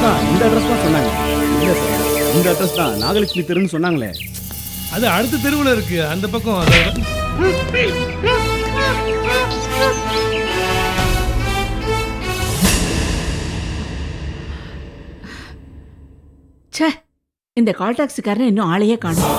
ஆமா இந்த அட்ரஸ் தான் சொன்னாங்க. இல்ல சார், இந்த அட்ரஸ் தான் நாகலட்சுமி தெருன்னு சொன்னாங்களே. அது அடுத்த தெருவில் இருக்கு, அந்த பக்கம். அதோட ச்சே, இந்த கால் டாக்ஸிக்காரன் இன்னும் ஆளையே காணும்.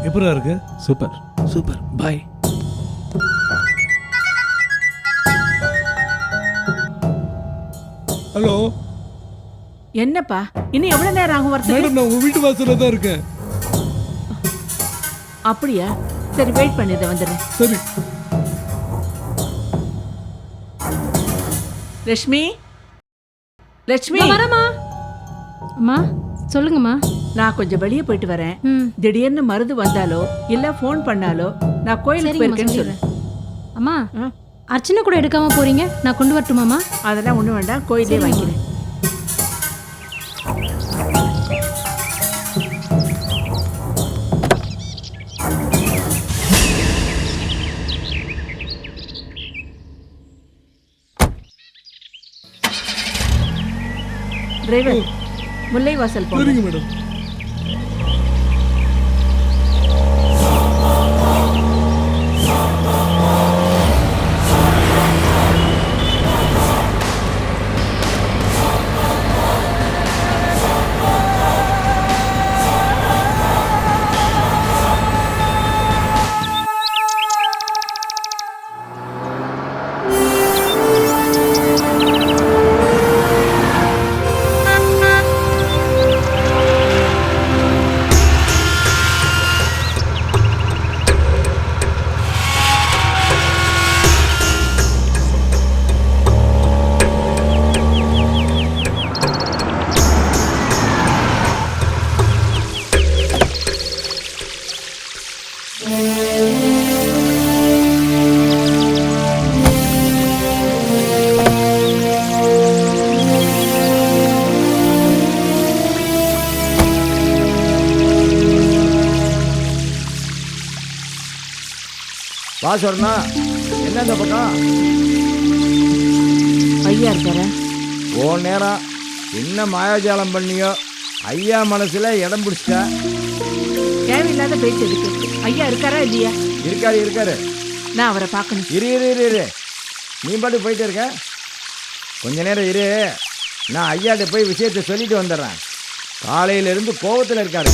எப்படா இருக்கு? சூப்பர் சூப்பர், பாய். ஹலோ என்னப்பா, இன்னும் எவ்வளவு நேரம் ஆகும் வரதுக்கு? மேடம், நான் உங்க வீட்டு வாசல்ல தான் இருக்கேன். அப்படியா? சரி, வெயிட் பண்ணி இதை வந்துடுறேன். சரி. லட்சுமி, லட்சுமி, வரமா? அம்மா சொல்லுங்கம்மா. நான் கொஞ்சம் வெளியே போயிட்டு வரேன். ம் திடீர்னு மருந்து வந்தாலோ இல்ல ஃபோன் பண்ணாலோ நான் கோயிலுக்கு போயிருக்கேன்னு சொல்றேன். அம்மா, அர்ச்சனை கூட எடுக்காம போறீங்க, நான் கொண்டு வரட்டுமாம்மா? அதெல்லாம் ஒண்ணு வேண்டாம், கோயிலே வாங்கிக்கிறேன். டிரைவர், முல்லை வாசல் போங்க. சரிங்க மேடம். வா சொன்னா என்ன இந்த பக்கம்? ஐயா இருக்காரா? ஓ நேரம் என்ன மாயாஜாலம் பண்ணியோ, ஐயா மனசுல இடம் பிடிச்சிட்டா. தேவையில்லாத பேச்சு இருக்கு. ஐயா இருக்காரா இல்லையா? இருக்காரு இருக்காரு. நான் அவரை பார்க்கணும். இரு இரு இரு இரு, நீ பாட்டு போயிட்டு இருக்க. கொஞ்ச நேரம் இரு, நான் ஐயாட்ட போய் விஷயத்தை சொல்லிட்டு வந்துடுறேன். காலையிலிருந்து கோவத்தில் இருக்காரு.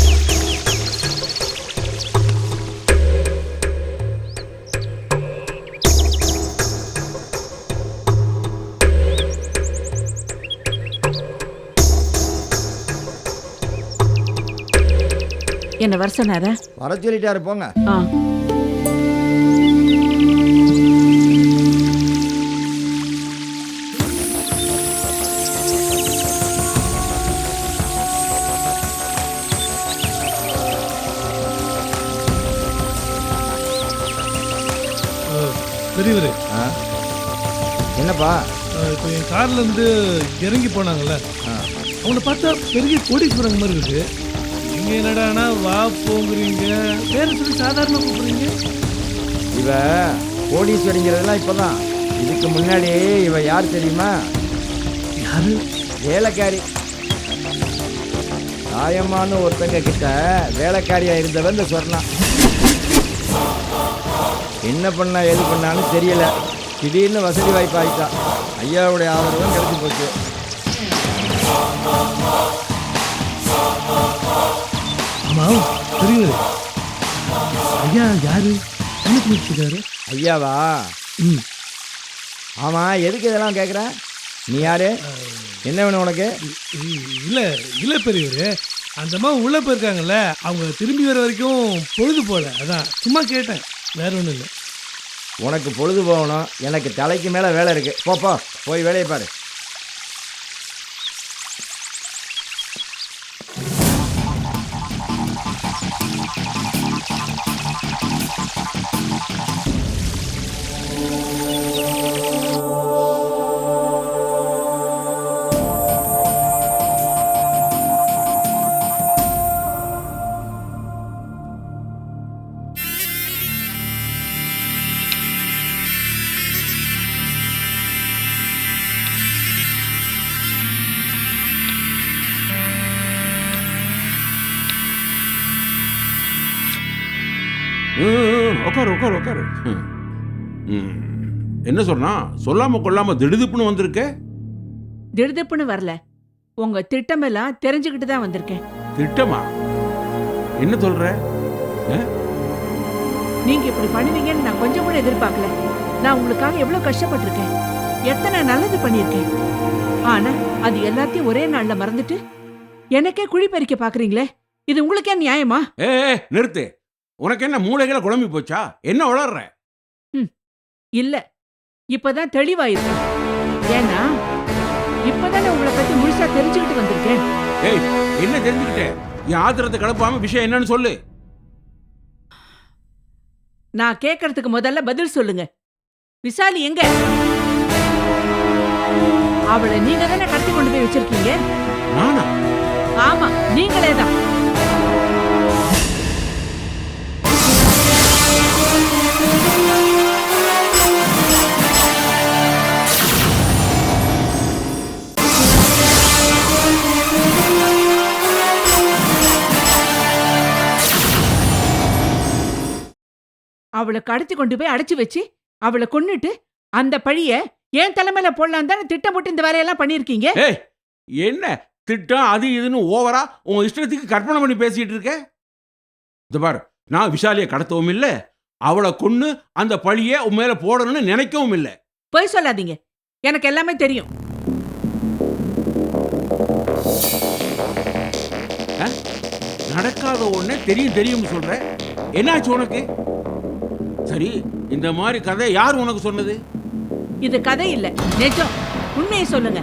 என்ன வர சொன்னாரா? வர சொல்லிட்டாரு, போங்க. பெரியவரே, என்னப்பா? இப்போ என் கார்ல இருந்து இறங்கி போனாங்கல்ல, அவனை பார்த்தா பெரிய கோடீஸ்வரங்க மாதிரி இருக்கு. நீங்க என்னடானா வா போங்கிறீங்க, பேரு சொல்லி சாதாரண கூப்பிடுறீங்க. இவ கோடீஸ்வரிங்கிறதெல்லாம் இப்பதான். இதுக்கு முன்னாடி இவ யார் தெரியுமா? யாரு? வேலைக்காரி. தாயம்மான்னு ஒருத்தங்க கிட்ட வேலைக்காரியா இருந்தவன் இந்த சொர்ணா. என்ன பண்ணா எது பண்ணான்னு தெரியல. திடீர்னு வசதி வாய்ப்பு ஆயிட்டா. ஐயாவுடைய ஆதரவும் கிடைச்சி போச்சு. ஆமா பெரியவரே, ஐயா யாரு? என்ன பண்ணிட்டு ஐயாவா? ஆமா, எதுக்கு இதெல்லாம் கேட்குற? நீ யாரு? என்ன வேணும் உனக்கு? இல்ல இல்ல பெரியவரே, அந்த அம்மா உள்ள போயிருக்காங்கல்ல, அவங்க திரும்பி வர வரைக்கும் பொழுது போல, அதான் சும்மா கேட்டேன், வேற ஒன்றும் இல்லை. உனக்கு பொழுது போகணும், எனக்கு தலைக்கு மேலே வேலை இருக்கு. போப்போ, போய் வேலையை பாரு. உட்காரு உட்காரு உட்காரு. என்ன சொன்னா? சொல்லாம கொள்ளாம திடுதிப்புன்னு வந்திருக்க. திடுதிப்புன்னு வரல, உங்க திட்டமெல்லாம் தெரிஞ்சுக்கிட்டு தான் வந்திருக்கேன். திட்டமா? என்ன சொல்ற? நீங்க இப்படி பண்ணுவீங்கன்னு நான் கொஞ்சம் கூட எதிர்பார்க்கல. நான் உங்களுக்காக எவ்வளவு கஷ்டப்பட்டிருக்கேன், எத்தனை நல்லது பண்ணியிருக்கேன். ஆனா அது எல்லாத்தையும் ஒரே நாள்ல மறந்துட்டு எனக்கே குழி பறிக்க பாக்குறீங்களே, இது உங்களுக்கே நியாயமா? நிறுத்து. உனக்கு என்ன மூளைகளை குழம்பி போச்சா? என்ன வளர்ற? இல்ல, இப்பதான் தெளிவாயிருக்கேன். ஏன்னா இப்பதானே உங்களை பத்தி முழுசா தெரிஞ்சுக்கிட்டு வந்திருக்கேன். என்ன தெரிஞ்சுக்கிட்டே? என் ஆத்திரத்தை கலப்பாம விஷயம் என்னன்னு சொல்லு. நான் கேட்கறதுக்கு முதல்ல பதில் சொல்லுங்க. விசாலி எங்க? அவளை நீங்க தானே கடத்தி கொண்டு போய் வச்சிருக்கீங்க. நானா? ஆமா, நீங்களே தான். அவளை கடத்தி கொண்டு போய் அடைச்சு வச்சு அவளை கொன்னுட்டு அந்த பழிய ஏன் தலைமையில போடலாம் தானே திட்டம் போட்டு இந்த வேலையெல்லாம் பண்ணிருக்கீங்க. என்ன திட்டம் அது இதுன்னு ஓவரா உன் இஷ்டத்துக்கு கற்பனை பண்ணி பேசிட்டு இருக்க? இந்த பாரு, நான் விஷாலியை கடத்தவும் இல்லை, அவளை கொன்னு அந்த பழிய உன் மேல போடணும்னு நினைக்கவும் இல்லை. போய் சொல்லாதீங்க, எனக்கு எல்லாமே தெரியும். நடக்காத ஒண்ணே தெரியும் தெரியும் சொல்ற. என்னாச்சு உனக்கு? சரி, இந்த மாதிரி கதை யார் உனக்கு சொன்னது? இது கதை இல்ல, நிஜம். உண்மையை சொல்லுங்க.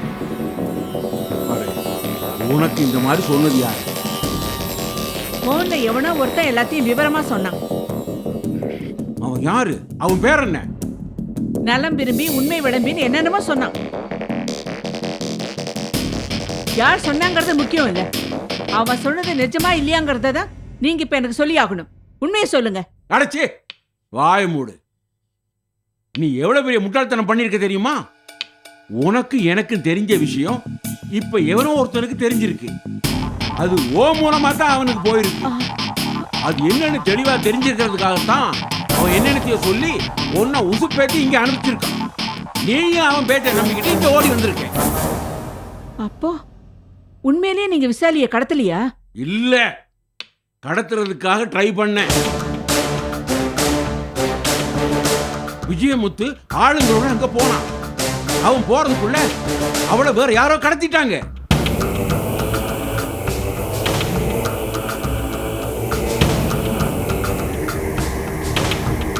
உனக்கு இந்த மாதிரி சொன்னது யார்? போன்ல எவனோ ஒருத்தன் எல்லாத்தையும் விவரமா சொன்னான். அவன் யாரு? அவன் பேர் என்ன? நலம் விரும்பி உண்மை விளம்பின்னு என்னென்னமோ சொன்னான். யார் சொன்னாங்கிறது முக்கியம் இல்ல, அவன் சொன்னது நிஜமா இல்லையாங்கிறத தான் நீங்க இப்ப எனக்கு சொல்லி ஆகணும். உண்மையை சொல்லுங்க. அடைச்சி வாய மூடு. நீ எவ்வளவு பெரிய முட்டாள்தனம் பண்ணிருக்க தெரியுமா? உனக்கு எனக்கு தெரிஞ்ச விஷயம் இப்ப எவனோ ஒருத்தனுக்கு தெரிஞ்சிருக்கு. அது ஓ மூலமா தான் அவனுக்கு போயிருக்கு. அது என்னன்னு தெளிவா தெரிஞ்சிருக்கிறதுக்காகத்தான் அவன் என்னென்னத்தையோ சொல்லி உன்னை உசுப்பேத்தி இங்க அனுப்பிச்சிருக்கான். நீயும் அவன் பேட்டை நம்பிக்கிட்டு இங்க ஓடி வந்திருக்க. அப்போ உண்மையிலேயே நீங்க விசாலிய கடத்தலையா? இல்ல, கடத்துறதுக்காக ட்ரை பண்ண. விஜயமுத்து ஆளுங்களோட அங்க போனான். அவன் போறதுக்குள்ள அவளை வேற யாரோ கடத்திட்டாங்க.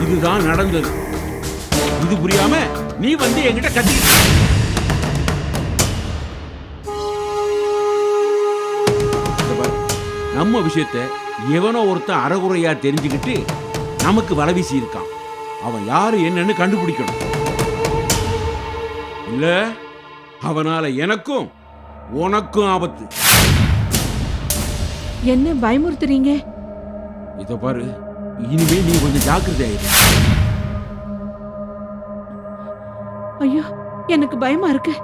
இதுதான் நடந்தது. இது புரியாம நீ வந்து என்கிட்ட கத்திட்ட. நம்ம விஷயத்த எவனோ ஒருத்தன் அறகுறையா தெரிஞ்சுக்கிட்டு நமக்கு வலை வீசி இருக்கான். அவன் யாரு என்னன்னு கண்டுபிடிக்கணும். இல்ல அவனால எனக்கும் உனக்கும் ஆபத்து. என்ன பயமுறுத்துறீங்க? இத பாரு, இனிமே நீ கொஞ்சம் ஜாக்கிரதையாயிரு. ஐயோ, எனக்கு பயமா இருக்கு.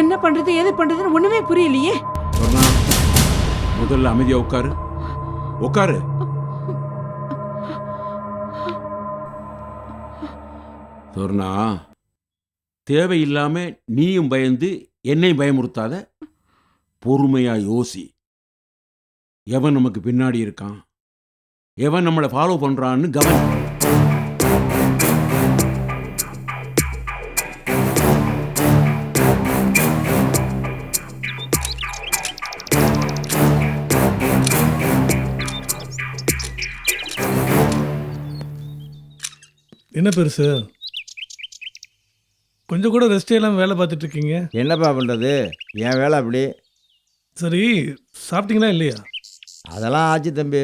என்ன பண்றது ஏது பண்றதுன்னு ஒண்ணுமே புரியலையே. முதல்ல அமைதியா உட்காரு. உட்காரு. சொர்ணா, தேவையில்லாம நீயும் பயந்து என்னை பயமுறுத்தாத. பொறுமையா யோசி. எவன் நமக்கு பின்னாடி இருக்கான், எவன் நம்மளை ஃபாலோ பண்றான்னு கவனி. என்ன பெருசு, கொஞ்சம் கூட ரெஸ்டே இல்லாமல் வேலை பார்த்துட்டு இருக்கீங்க? என்னப்பா பண்ணுறது, என் வேலை அப்படி. சரி, சாப்பிட்டீங்களா இல்லையா? அதெல்லாம் ஆச்சு தம்பி.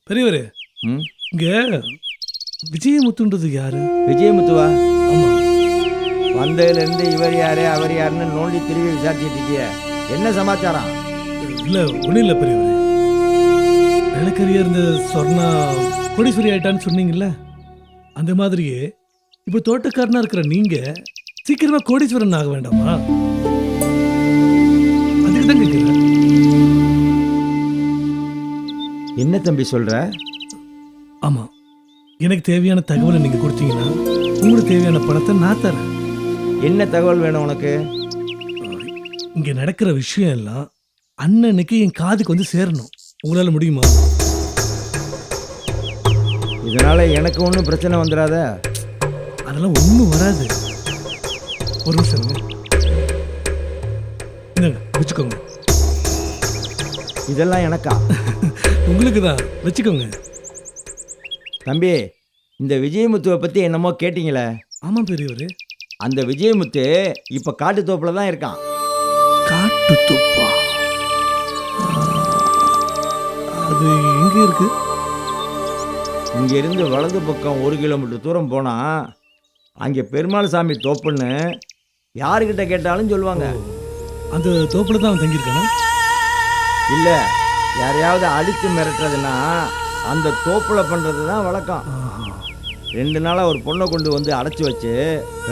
பெரியவரே, இங்கே விஜயமுத்துன்றது யாரு? விஜயமுத்துவா? ஆமாம். வந்ததுலேருந்து இவர் யாரு அவர் யாருன்னு நோண்டி திரும்பி விசாரிச்சுட்டு இருக்கிய. என்ன சமாச்சாரம்? இல்லை, ஒன்றும் இல்லை பெரியவரே. வேலைக்கறியா இருந்த சொர்ணா கோடீஸ்வரி ஆயிட்டான்னு சொன்னீங்கல்ல, அந்த மாதிரியே இப்போ தோட்டக்காரனா இருக்கிற நீங்க சீக்கிரமா கோடீஸ்வரன் ஆக வேண்டாமா? அதுக்கு தான் கேட்கிறேன். என்ன தம்பி சொல்ற? ஆமா, எனக்கு தேவையான தகவலை நீங்கள் கொடுத்தீங்கன்னா உங்களுக்கு தேவையான பணத்தை நான் தரேன். என்ன தகவல் வேணும் உனக்கு? இங்கே நடக்கிற விஷயம் எல்லாம் அண்ணனுக்கு என் காதுக்கு வந்து சேரணும். உங்களால் முடியுமா? இதனால எனக்கு ஒன்றும் பிரச்சனை வந்துடாத. அதெல்லாம் ஒன்றும் வராது. ஒரு நிமிஷம் இருங்க. இந்தாங்க, வச்சுக்கோங்க. இதெல்லாம் எனக்கா? உங்களுக்கு தான், வச்சுக்கோங்க. தம்பி, இந்த விஜயமுத்துவை பற்றி என்னமோ கேட்டிங்களே? ஆமாம் பெரியவர். அந்த விஜயமுத்து இப்போ காட்டுத்தோப்பில் தான் இருக்கான். காட்டு தொப்பா? அது எங்கே இருக்கு? இங்கேருந்து வலது பக்கம் 1 கிலோமீட்டர் தூரம் போனால் அங்கே பெருமாள் சாமி தோப்புன்னு யாருக்கிட்ட கேட்டாலும் சொல்லுவாங்க. அந்த தோப்பில் தான் அவன் தங்கியிருக்கானா? இல்லை, யாரையாவது அடித்து மிரட்டுறதுன்னா அந்த தோப்பில் பண்ணுறது தான் வழக்கம். 2 நாளாக ஒரு பொண்ணை கொண்டு வந்து அடைச்சி வச்சு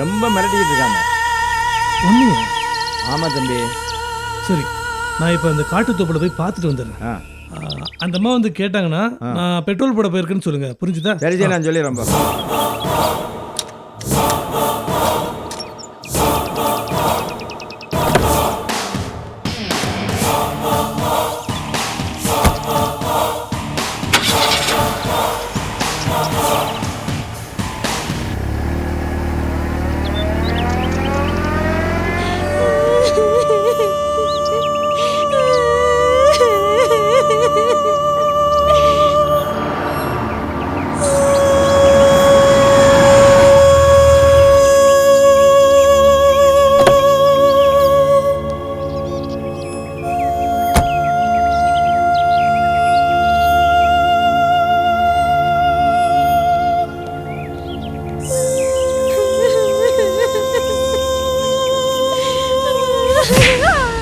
ரொம்ப மிரட்டிக்கிட்டு இருக்காங்க. ஒன்றுயா? ஆமாம் தம்பி. சரி, நான் இப்போ அந்த காட்டு தோப்பில் போய் பார்த்துட்டு வந்துடுறேன். ஆ அந்த அம்மா வந்து கேட்டாங்கன்னா நான் பெட்ரோல் போட போயிருக்கேன்னு சொல்லுங்க. புரிஞ்சுதா? சரி சரி, நான் சொல்லிடுறேன்.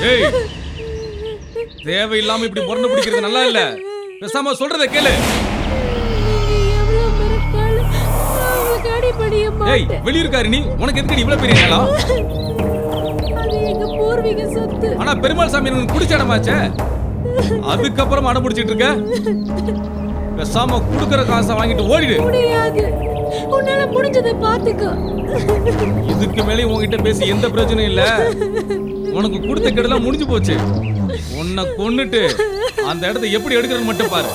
ஏய், தேவையில்லாம இப்படி முரண்டு பிடிக்கிறது நல்லா இல்ல. பேசாம சொல்றத கேளு. ஏய், வெளியிருக்காரு நீ, உனக்கு எதுக்கு நீ இவ்வளவு பெரிய நிலம்? ஆனா பெருமாள் சாமி எனக்கு குடிச்ச இடமாச்சே, அதுக்கப்புறம் அடம் பிடிச்சிட்டு இருக்க. பேசாம குடுக்கற காசை வாங்கிட்டு ஓடிடு. உன்னால முடிஞ்சதை பாத்துக்கோ. இதுக்கு மேலே உன்கிட்ட பேசி எந்த பிரச்சனையும் இல்ல. உனக்கு கொடுத்த கெடலாம் முடிஞ்சு போச்சு. உன்னை கொன்னுட்டு அந்த இடத்தை எப்படி எடுக்கிறன்னு மட்டும் பாரு.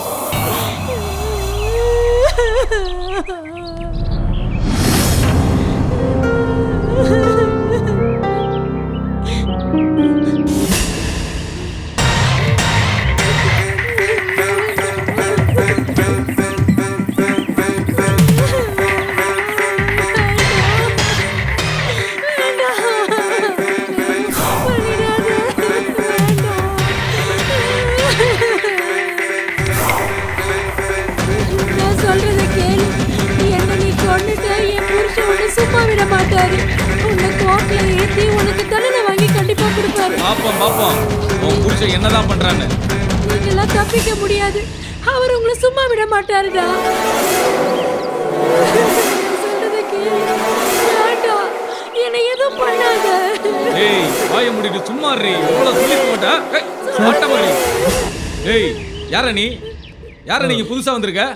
சும்மா விட மாட்டாரு. உன்னை கோட்ல ஏத்தி உனக்கு தண்டனை வாங்கி கண்டிப்பா கொடுப்பாரு. பாப்போம் பாப்போம் உன் புருஷன் என்னதான் பண்றான்னு. நீங்களாம் தப்பிக்க முடியாது. அவர் உங்களை சும்மா விட மாட்டாருடா. சொல்றதை கேளு. வேண்டாம், என்னை எதுவும் பண்ணாத. ஏய், வாயை மூடிட்டு சும்மா இரு. இவ்வளவு சொல்லிக்க மாட்டா? ஏய், யார நீ? யார நீங்க புதுசா வந்திருக்க?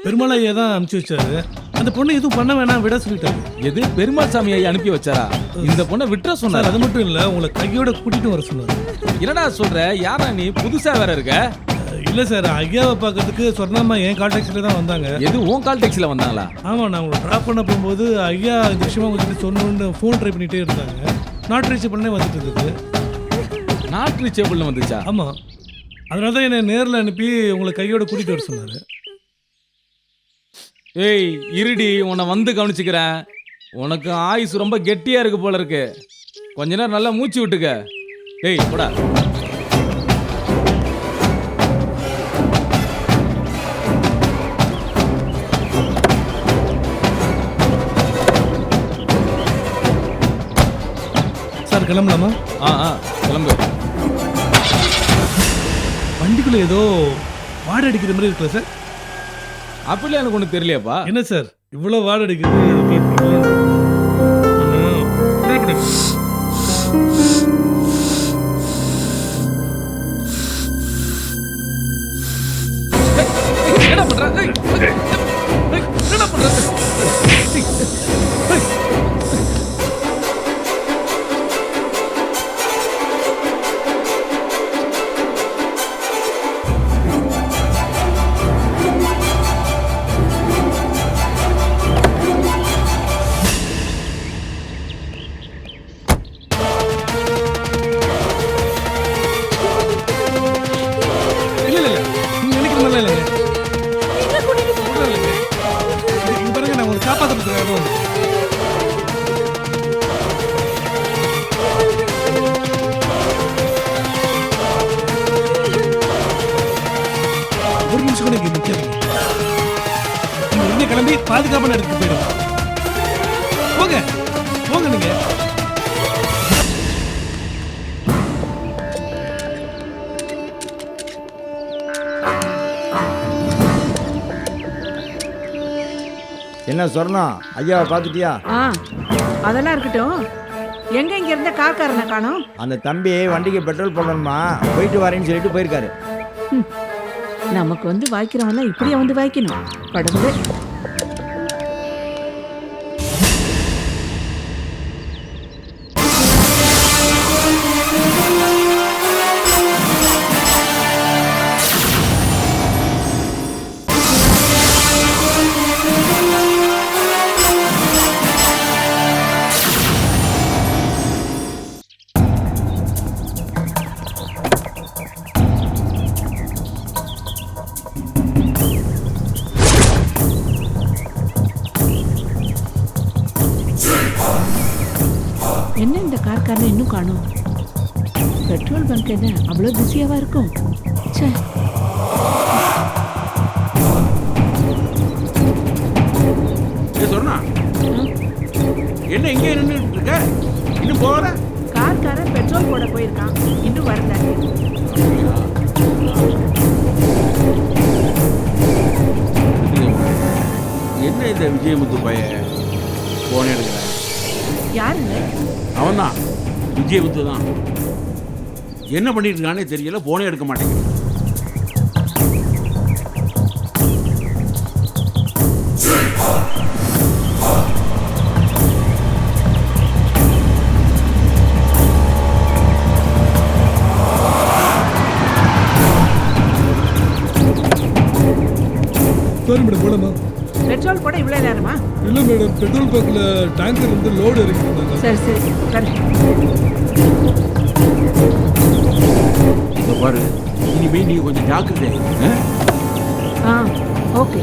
பெருமாள் ஐயா தான் அனுப்பிச்சு வச்சாரு. அந்த பொண்ணு எதுவும் பண்ண வேணாம் விட சொல்லிட்டாரு. எது, பெருமாள் சாமி ஐயா அனுப்பி வச்சாரா? இந்த பொண்ணை விட்டுற சொன்னார். அது மட்டும் இல்ல, உங்களை கையோட கூட்டிட்டு வர சொன்னாரு. என்னடா சொல்ற? யாரா நீ? புதுசா வேற இருக்க? இல்ல சார், ஐயாவை பார்க்கறதுக்கு சொர்ணாமா என் கால் டாக்ஸில தான் வந்தாங்க. எது, உன் கால் டாக்ஸில வந்தாங்களா? ஆமா, நான் உங்களை டிராப் பண்ண போகும்போது ஐயா இந்த விஷயமா உங்ககிட்ட சொன்னோன்னு ஃபோன் ட்ரை பண்ணிட்டே இருந்தாங்க. நாட் ரீச் பண்ணே வந்துட்டு இருந்தது. நாட் ரீச்சபிள்னு வந்துச்சா? ஆமா, அதனால தான் என்னை நேரில் அனுப்பி உங்களை கையோட கூட்டிட்டு வர சொன்னாரு. ஏய், இருடி, உன்னை வந்து கவனிச்சுக்கிறேன். உனக்கு ஆயுசு ரொம்ப கெட்டியா இருக்கு போல இருக்கு. கொஞ்ச நேரம் நல்லா மூச்சு விட்டுக்க. ஏய், போடா. சார் கிளம்பலாமா? கிளம்பு. வண்டிக்குள்ள ஏதோ வாடை அடிக்கிற மாதிரி இருக்குல்ல சார்? அப்படிலாம் எனக்கு ஒண்ணு தெரியலையாப்பா. என்ன சார் இவ்வளோ வாடை அடிக்குது? என்ன பண்ற? பாதுகாப்பான இடத்துக்கு போயிடும். போங்க போங்க நீங்க. என்ன சொர்ணம், ஐயாவை பார்த்துட்டியா? ஆ அதெல்லாம் இருக்கட்டும். எங்க இங்க இருந்த கார்காரனை காணோம்? அந்த தம்பி வண்டிக்கு பெட்ரோல் போடணுமா, போயிட்டு வரேன்னு சொல்லிட்டு போயிருக்காரு. நமக்கு வந்து வாய்க்கிறவன்லாம் இப்படியே வந்து வாய்க்கணும். கடவுளே. என்ன இந்த கார்காரனை இன்னும் காணோம்? பெட்ரோல் பங்க் என்ன அவ்வளோ பிஸியாவா இருக்கும்? ச்சே. சொன்னா என்ன இங்கே நின்றுட்டு இருக்க? இன்னும் போகல? கார்காரன் பெட்ரோல் போட போயிருக்கான், இன்னும் வரல. என்ன இந்த விஜயமுத்து பையன் போன எடுக்கிறேன்? யாருங்க? அவன் தான், விஜயமுத்து தான். என்ன பண்ணிட்டு இருக்கானே தெரியல, போனே எடுக்க மாட்டேங்குது. சரி மேடம் போலாமா? பெட்ரோல் போட இவ்வளோ நேரமா? இல்லை மேடம், பெட்ரோல் பங்க்ல டேங்கர் வந்து லோடு இறக்கிருந்தாங்க. சரி சரி உட்காரு. இங்க பாரு, இனிமே நீ கொஞ்சம் ஜாக்கிரதை. ஆ ஓகே.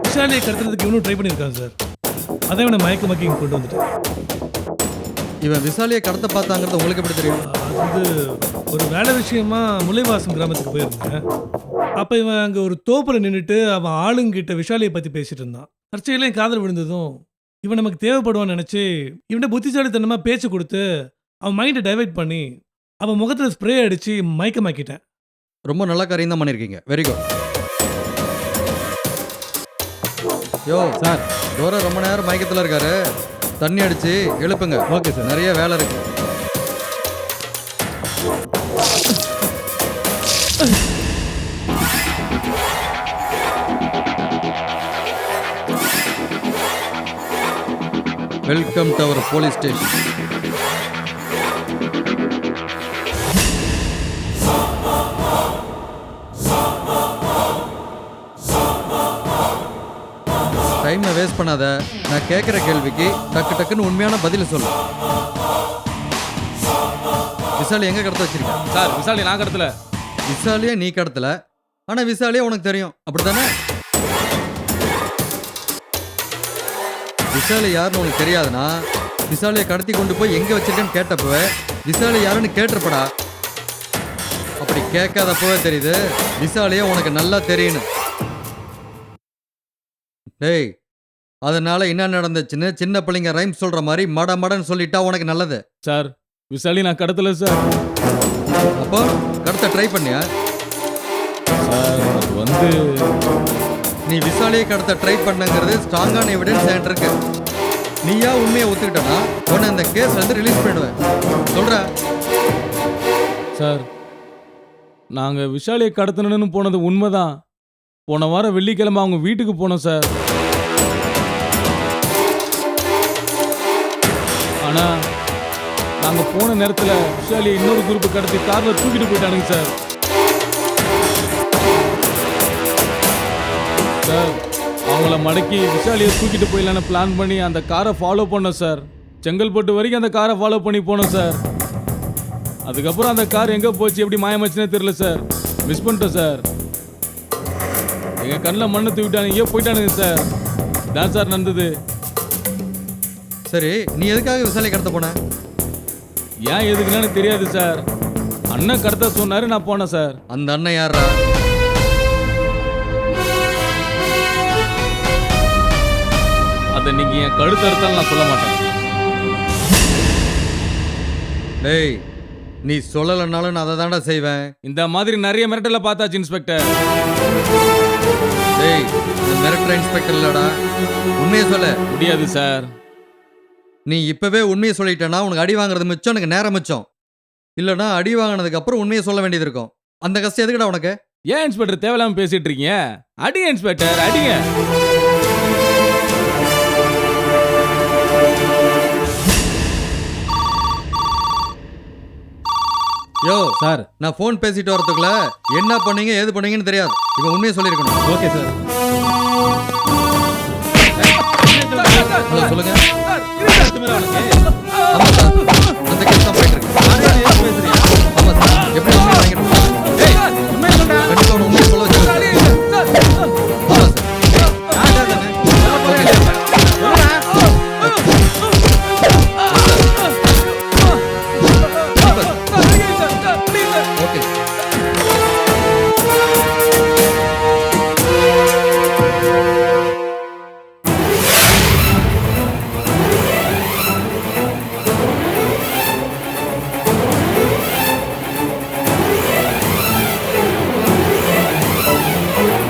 விஷாலியை கடத்துறதுக்கு இவனும் ட்ரை பண்ணியிருக்கான் சார். அதை இவனை மயக்கமாக்கி இங்கே கொண்டு வந்துட்டேன். இவன் விசாலியை கடத்த பார்த்தாங்கிறது உங்களுக்கு எப்படி தெரியும்? அது ஒரு வேலை விஷயமா முல்லைவாசம் கிராமத்துக்கு போயிருந்தேன். அப்போ இவன் அங்கே ஒரு தோப்பில் நின்றுட்டு அவன் ஆளுங்கிட்ட விஷாலியை பற்றி பேசிட்டு இருந்தான். தற்செயலையும் காதல் விழுந்ததும் இவன் நமக்கு தேவைப்படுவான்னு நினச்சி இவனை புத்திசாலித்தனமாக பேச்சு கொடுத்து அவன் மைண்டை டைவர்ட் பண்ணி அவன் முகத்தில் ஸ்ப்ரே அடித்து மயக்கமாக்கிட்டேன். ரொம்ப நல்ல காரியம் தான் பண்ணியிருக்கீங்க. Very good. யோ சார், டோரா ரொம்ப நேரம் மயக்கத்தில் இருக்காரு, தண்ணி அடிச்சு எழுப்புங்க. Okay sir. நிறைய வேலை இருக்கு. Welcome to our police station. டைமை வேஸ்ட் பண்ணாத. நான் கேட்குற கேள்விக்கு டக்கு டக்குன்னு உண்மையான பதில் சொல்லு. விசாலி எங்க கடத்த வச்சிருக்க? சார், விசாலி நான் கடத்தல. விசாலியே நீ கடத்தல, ஆனா விசாலியே உனக்கு தெரியும், அப்படித்தானே? விசாலி யாருன்னு உனக்கு தெரியாதுன்னா விசாலியை கடத்தி கொண்டு போய் எங்க வச்சிருக்கேன்னு கேட்டப்ப விசாலி யாருன்னு கேட்டிருப்படா. அப்படி கேட்காதப்பவே தெரியுது விசாலியை உனக்கு நல்லா தெரியணும். டேய், அதனால என்ன நடந்துச்சுன்னு சின்ன பிள்ளைங்க ரைம் சொல்ற மாதிரி மடன்னு சொல்லிட்டா உனக்கு நல்லது. சார் விசாலி நான் கடத்தல சார். அப்போ கடத்த ட்ரை பண்ணியா? சார் அது நீ விசாலியை கடத்த ட்ரை பண்ணங்கிறது ஸ்ட்ராங்கான எவிடன்ஸ் என்கிட்ட இருக்கு. நீயா உண்மையை ஒத்துக்கிட்டனா உன்னை இந்த கேஸ் வந்து ரிலீஸ் பண்ணிடுவேன். சொல்ற சார் நாங்கள் விஷாலியை கடத்தணும்னு போனது உண்மைதான். போன வாரம் வெள்ளிக்கிழமை அவங்க வீட்டுக்கு போனோம் சார். ஆனால் நாங்கள் போன நேரத்தில் விஷாலியை இன்னொரு குரூப்பு கடத்தி காரில் தூக்கிட்டு போயிட்டானுங்க சார். சார் அவங்கள மடக்கி விஷாலியை தூக்கிட்டு போயிடலான்னு பிளான் பண்ணி அந்த காரை ஃபாலோ பண்ணோம் சார். செங்கல்பட்டு வரைக்கும் அந்த காரை ஃபாலோ பண்ணி போனோம் சார். அதுக்கப்புறம் அந்த கார் எங்கே போச்சு எப்படி மாயமாச்சுன்னே தெரியல சார். மிஸ் பண்ணிட்டோம் சார். எங்கள் கண்ணில் மண்ணை தூக்கிட்டானுங்க போயிட்டானுங்க சார். தான் சார் நடந்தது. சரி, நீ எதுக்காக விசாலியை கடத்த போன? ஏன் எதுக்குன்னு எனக்கு தெரியாது சார். அண்ணன் கடத்த சொன்னாரு, நான் போனேன் சார். அந்த அண்ணன் யாரா? அதை நீங்க என் கழுத்து அறுத்தாலும் நான் சொல்ல மாட்டேன். டேய், நீ சொல்லலைன்னாலும் நான் அதை தாண்டா செய்வேன். இந்த மாதிரி நிறைய மிரட்டல பார்த்தாச்சு இன்ஸ்பெக்டர். டேய், இந்த மிரட்டர் இன்ஸ்பெக்டர் இல்லடா, உண்மையை சொல்ல. முடியாது சார். நீ இப்பவே உண்மையை சொல்லிட்டேன்னா உனக்கு அடி வாங்குறது மிச்சம், எனக்கு நேரம் மிச்சம். இல்லைன்னா அடி வாங்கினதுக்கு அப்புறம் உண்மையை சொல்ல வேண்டியது இருக்கும். அந்த கஷ்டம் எதுக்குடா உனக்கு? ஏன் இன்ஸ்பெக்டர் தேவையில்லாம பேசிட்டு இருக்கீங்க? அடிங்க இன்ஸ்பெக்டர், அடிங்க. யோ சார். நான் ஃபோன் பேசிட்டு வரதுக்குள்ள என்ன பண்ணீங்க ஏது பண்ணீங்கன்னு தெரியாது. இப்போ உண்மையை சொல்லியிருக்கணும். Okay sir. ஹலோ, சொல்லுங்க. ஆமா சார், அந்த கேஸ் தான் போயிட்டு இருக்கு. ஆமா சார், எப்படி உண்மையை வாங்கிட்டு கண்டிப்பா உண்மையை சொல்ல வச்சு. ஆமா சார். ஓகே.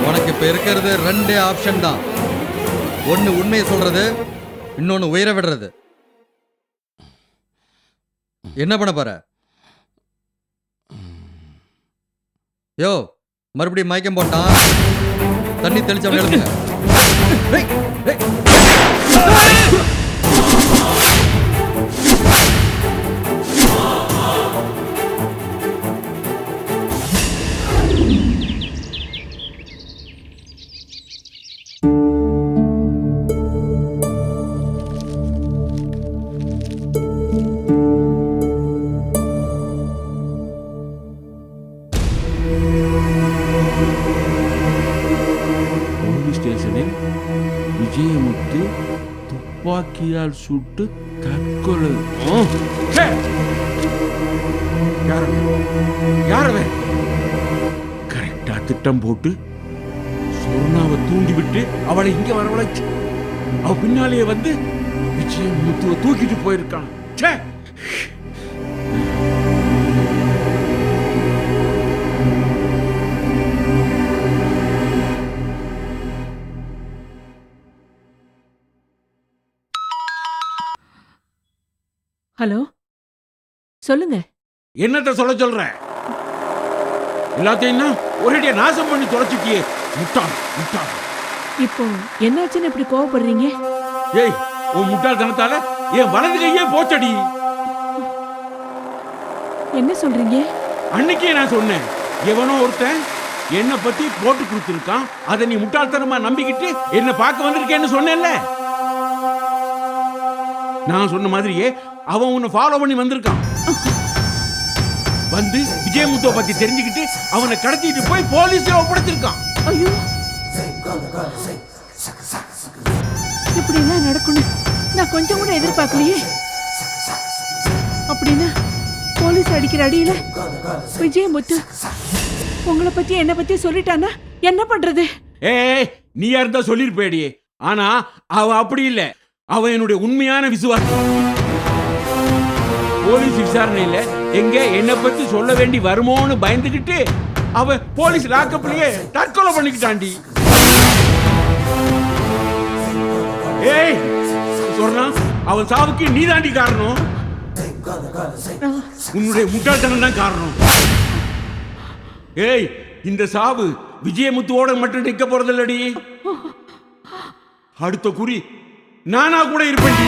உனக்கு இப்ப இருக்கிறது ரெண்டே ஆப்ஷன் தான். ஒன்னு உண்மையை சொல்றது, இன்னொன்னு உயிரை விடுறது. என்ன பண்ண போற? யோ, மறுபடியும் மயக்கம் போட்டான், தண்ணி தெளிச்சு அப்படி எழுதுங்க. போலீஸ் ஸ்டேஷனில் விஜயமுத்து துப்பாக்கியால் சுட்டு தற்கொலை. யாரவே கரெக்டா திட்டம் போட்டு சொர்ணாவை தூண்டி விட்டு அவளை இங்க வரவழைச்சு அவ பின்னாலேயே வந்து விஜயமுத்துவை தூக்கிட்டு போயிருக்கான். ஹலோ, சொல்லுங்க. என்னத்த சொல்ல சொல்ற? எல்லாத்தையும் ஒரேடியா நாசம் பண்ணி தொலைச்சிட்டியே. முட்டாள் முட்டாள். இப்போ என்னாச்சுன்னு இப்படி கோவப்படுறீங்க? ஏய், உன் முட்டாள்தனத்தால என் வலது கையே போச்சடி. என்ன சொல்றீங்க? அன்னைக்கே நான் சொன்னேன், எவனோ ஒருத்தன் என்ன பத்தி போட்டு கொடுத்திருக்கான், அதை நீ முட்டாள்தனமா நம்பிக்கிட்டு என்ன பார்க்க வந்திருக்கேன்னு சொன்னேன்ல. நான் சொன்ன மாதிரியே அவன் உன்னை ஃபாலோ பண்ணி வந்திருக்கான். வந்து விஜயமுத்துவை பத்தி தெரிஞ்சுக்கிட்டு அவனை கடத்திட்டு போய் போலீஸ்ல ஒப்படைச்சிருக்கான். ஐயோ, இப்படி எல்லாம் நடக்கணும் நான் கொஞ்சம் கூட எதிர்பார்க்கலையே. அப்படின்னா போலீஸ் அடிக்கிற அடியில விஜயமுத்து உங்களை பத்தி என்ன பத்தி சொல்லிட்டானா என்ன பண்றது? ஏய், நீ யாருந்தா சொல்லிருப்பேடி. ஆனா அவ அப்படி இல்ல. அவ என்னுடைய உண்மையான விசுவாசி. போலீஸ் விசாரணையில எங்க என்ன பத்தி சொல்ல வேண்டி வருமோன்னு பயந்துகிட்டு அவ போலீஸ் லாக்கப்லயே தற்கொலை பண்ணிக்கிட்டாண்டி. ஏய் சொன்னா அவன் சாவுக்கு நீ தாண்டி காரணம். உன்னுடைய முட்டாள்தனம் தான் காரணம். ஏய், இந்த சாவு விஜயமுத்துவோட மட்டும் நிக்க போறதில்லடி. அடுத்த குறி நானா கூட இருப்பேன்டி.